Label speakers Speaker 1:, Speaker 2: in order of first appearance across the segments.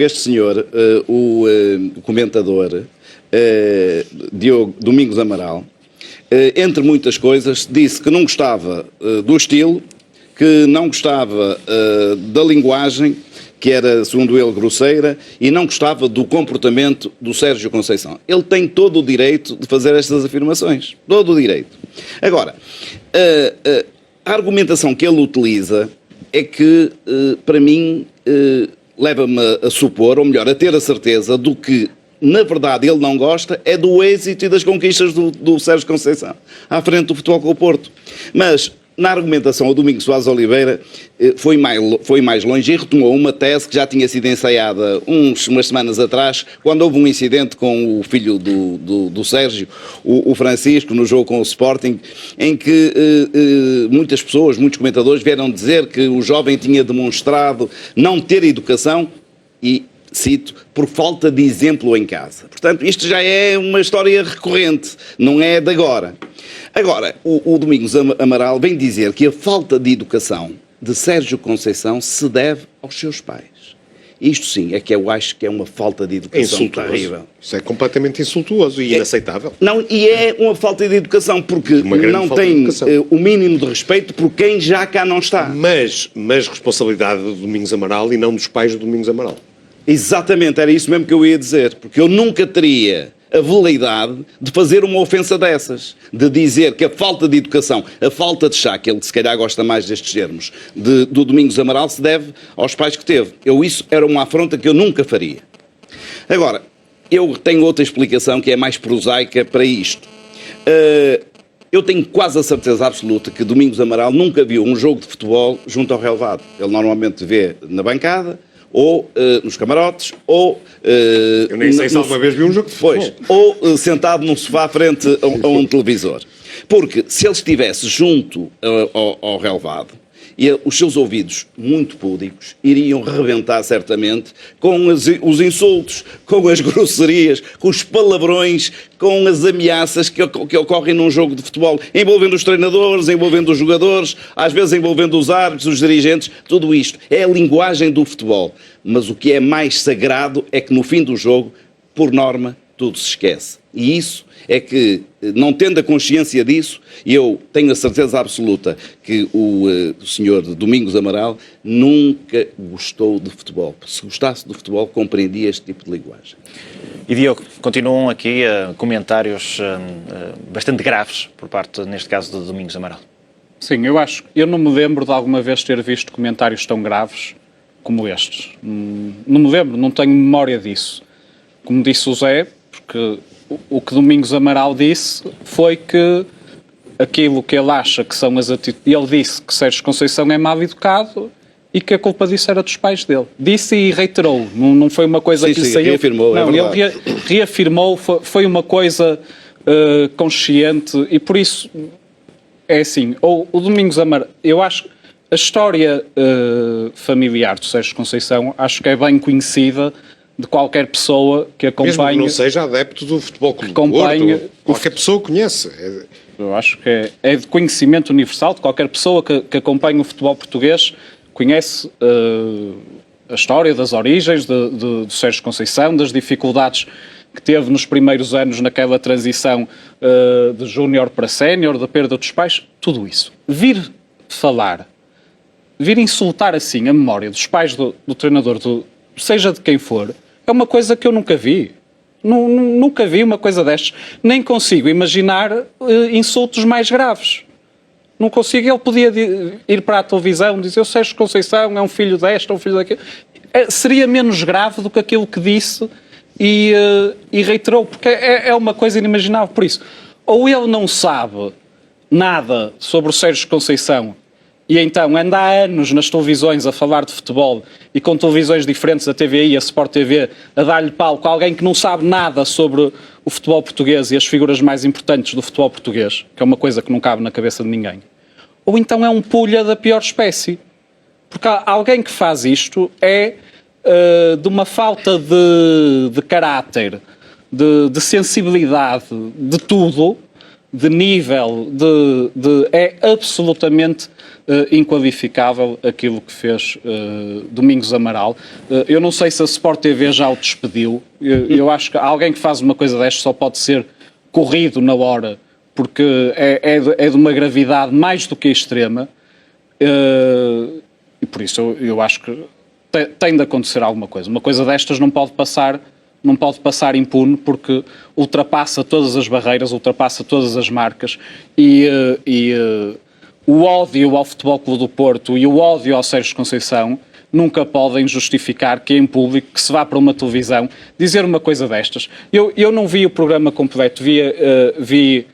Speaker 1: Este senhor, o comentador Domingos Amaral, entre muitas coisas, disse que não gostava do estilo, que não gostava da linguagem, que era, segundo ele, grosseira, e não gostava do comportamento do Sérgio Conceição. Ele tem todo o direito de fazer estas afirmações. Todo o direito. Agora, a argumentação que ele utiliza é que, para mim, leva-me a supor, ou melhor, a ter a certeza do que, na verdade, ele não gosta é do êxito e das conquistas do Sérgio Conceição à frente do Futebol Clube do Porto. Mas, na argumentação, o Domingos Soares Oliveira foi mais longe e retomou uma tese que já tinha sido ensaiada umas semanas atrás, quando houve um incidente com o filho do Sérgio, o Francisco, no jogo com o Sporting, em que muitas pessoas, muitos comentadores vieram dizer que o jovem tinha demonstrado não ter educação e, cito, por falta de exemplo em casa. Portanto, isto já é uma história recorrente, não é de agora. Agora, o Domingos Amaral vem dizer que a falta de educação de Sérgio Conceição se deve aos seus pais. Isto sim, é que eu acho que é uma falta de educação terrível.
Speaker 2: Isso é completamente insultuoso e inaceitável.
Speaker 1: Não, e é uma falta de educação, porque não tem o mínimo de respeito por quem já cá não está.
Speaker 2: Mas responsabilidade do Domingos Amaral e não dos pais do Domingos Amaral.
Speaker 1: Exatamente, era isso mesmo que eu ia dizer, porque eu nunca teria a veleidade de fazer uma ofensa dessas, de dizer que a falta de educação, a falta de chá, que ele se calhar gosta mais destes termos, do Domingos Amaral, se deve aos pais que teve. Isso era uma afronta que eu nunca faria. Agora, eu tenho outra explicação que é mais prosaica para isto. Eu tenho quase a certeza absoluta que Domingos Amaral nunca viu um jogo de futebol junto ao relevado. Ele normalmente vê na bancada, ou nos camarotes, ou...
Speaker 2: eu nem sei se alguma vez vi um jogo de futebol.
Speaker 1: Ou sentado num sofá frente a um televisor. Porque se ele estivesse junto ao relevado, e os seus ouvidos muito púdicos iriam rebentar certamente com os insultos, com as grosserias, com os palavrões, com as ameaças que ocorrem num jogo de futebol, envolvendo os treinadores, envolvendo os jogadores, às vezes envolvendo os árbitros, os dirigentes, tudo isto. É a linguagem do futebol. Mas o que é mais sagrado é que no fim do jogo, por norma, tudo se esquece. E isso é que, não tendo a consciência disso, eu tenho a certeza absoluta que o senhor Domingos Amaral nunca gostou de futebol. Se gostasse de futebol, compreendia este tipo de linguagem.
Speaker 3: E Diogo, continuam aqui comentários bastante graves por parte, neste caso, do Domingos Amaral.
Speaker 4: Sim, eu não me lembro de alguma vez ter visto comentários tão graves como estes. Não me lembro, não tenho memória disso. Como disse o Zé, porque o que Domingos Amaral disse foi que aquilo que ele acha que são as atitudes... Ele disse que Sérgio Conceição é mal educado e que a culpa disso era dos pais dele. Disse e reiterou, não foi uma coisa que lhe saiu...
Speaker 1: Reafirmou,
Speaker 4: não,
Speaker 1: é verdade.
Speaker 4: Ele reafirmou, foi uma coisa consciente e por isso é assim, o Domingos Amaral... Eu acho que a história familiar do Sérgio Conceição acho que é bem conhecida de qualquer pessoa que acompanhe...
Speaker 2: Mesmo que não seja adepto do Futebol Clube do Porto, qualquer pessoa conhece.
Speaker 4: Eu acho que é de conhecimento universal de qualquer pessoa que acompanhe o futebol português, conhece a história das origens do Sérgio Conceição, das dificuldades que teve nos primeiros anos naquela transição de júnior para sénior, da perda dos pais, tudo isso. Vir insultar assim a memória dos pais do treinador, seja de quem for, é uma coisa que eu nunca vi. Nunca vi uma coisa destas. Nem consigo imaginar insultos mais graves. Não consigo. Ele podia ir para a televisão e dizer o Sérgio Conceição é um filho desta, é um filho daquilo. Seria menos grave do que aquilo que disse e reiterou, porque é uma coisa inimaginável. Por isso, ou ele não sabe nada sobre o Sérgio Conceição e então anda há anos nas televisões a falar de futebol e com televisões diferentes, a TVI e a Sport TV, a dar-lhe palco a alguém que não sabe nada sobre o futebol português e as figuras mais importantes do futebol português, que é uma coisa que não cabe na cabeça de ninguém. Ou então é um pulha da pior espécie. Porque alguém que faz isto é de uma falta de caráter, de sensibilidade, de tudo, de nível, é absolutamente inqualificável aquilo que fez Domingos Amaral. Eu não sei se a Sport TV já o despediu. Eu acho que alguém que faz uma coisa destas só pode ser corrido na hora, porque é de uma gravidade mais do que extrema. E por isso eu acho que tem de acontecer alguma coisa. Uma coisa destas não pode passar impune, porque ultrapassa todas as barreiras, ultrapassa todas as marcas e o ódio ao Futebol Clube do Porto e o ódio ao Sérgio Conceição nunca podem justificar que em público, que se vá para uma televisão, dizer uma coisa destas. Eu não vi o programa completo, vi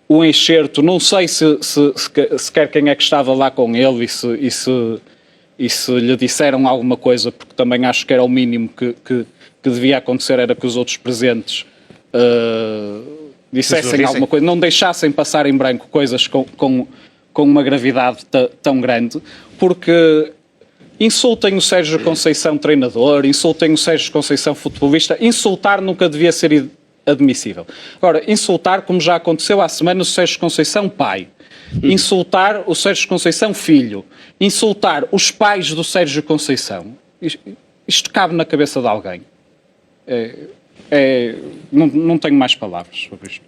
Speaker 4: o enxerto, não sei sequer quem é que estava lá com ele e se lhe disseram alguma coisa, porque também acho que era o mínimo que devia acontecer, era que os outros presentes dissessem alguma coisa, não deixassem passar em branco coisas com uma gravidade tão grande, porque insultem o Sérgio Conceição treinador, insultem o Sérgio Conceição futebolista, insultar nunca devia ser admissível. Agora, insultar, como já aconteceu há semanas, o Sérgio Conceição pai, insultar o Sérgio Conceição filho, insultar os pais do Sérgio Conceição, isto cabe na cabeça de alguém. Não tenho mais palavras sobre isto.